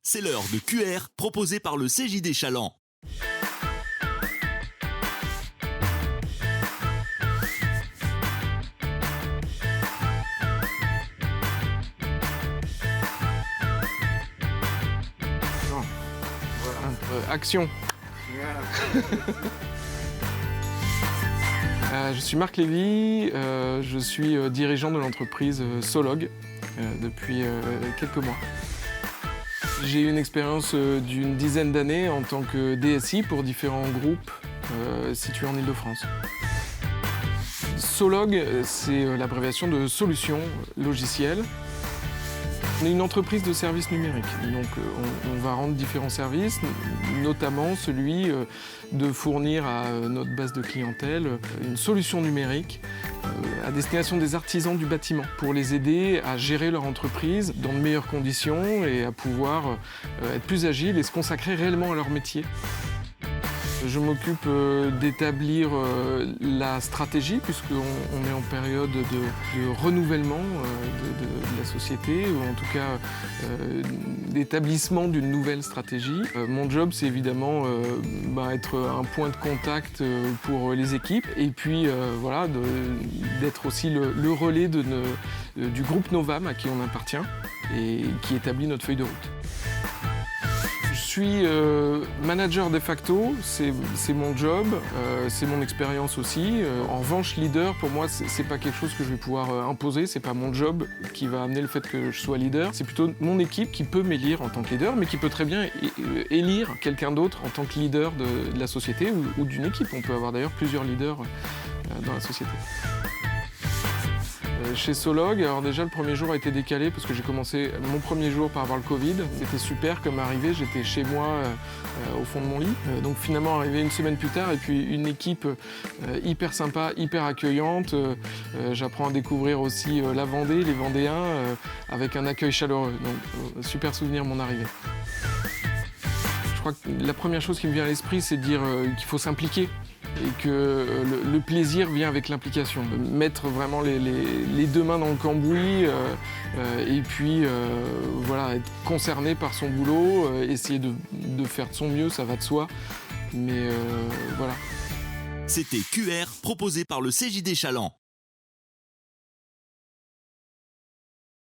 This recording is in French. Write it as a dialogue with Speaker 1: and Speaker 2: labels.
Speaker 1: C'est l'heure de QR proposé par le CJD Chaland.
Speaker 2: Action. Je suis Marc Lévy, je suis dirigeant de l'entreprise Solog depuis quelques mois. J'ai eu une expérience d'une dizaine d'années en tant que DSI pour différents groupes situés en Île-de-France. Solog, c'est l'abréviation de Solutions Logicielles. On est une entreprise de services numériques, donc on va rendre différents services, notamment celui de fournir à notre base de clientèle une solution numérique à destination des artisans du bâtiment pour les aider à gérer leur entreprise dans de meilleures conditions et à pouvoir être plus agiles et se consacrer réellement à leur métier. Je m'occupe d'établir la stratégie puisqu'on est en période de renouvellement de la société ou en tout cas d'établissement d'une nouvelle stratégie. Mon job, c'est évidemment être un point de contact pour les équipes et puis voilà, d'être aussi le relais du groupe Novam à qui on appartient et qui établit notre feuille de route. Je suis manager de facto, c'est mon job, c'est mon expérience aussi. En revanche, leader, pour moi, c'est pas quelque chose que je vais pouvoir imposer, c'est pas mon job qui va amener le fait que je sois leader. C'est plutôt mon équipe qui peut m'élire en tant que leader, mais qui peut très bien élire quelqu'un d'autre en tant que leader de la société ou d'une équipe. On peut avoir d'ailleurs plusieurs leaders dans la société. Chez Solog, alors déjà le premier jour a été décalé parce que j'ai commencé mon premier jour par avoir le Covid. C'était super comme arrivé, j'étais chez moi au fond de mon lit. Donc finalement arrivé une semaine plus tard et puis une équipe hyper sympa, hyper accueillante. J'apprends à découvrir aussi la Vendée, les Vendéens avec un accueil chaleureux. Donc super souvenir mon arrivée. Je crois que la première chose qui me vient à l'esprit, c'est de dire qu'il faut s'impliquer. Et que le plaisir vient avec l'implication. Mettre vraiment les deux mains dans le cambouis et puis voilà, être concerné par son boulot, essayer de faire de son mieux, ça va de soi. Mais voilà.
Speaker 1: C'était QR proposé par le CJD Chaland.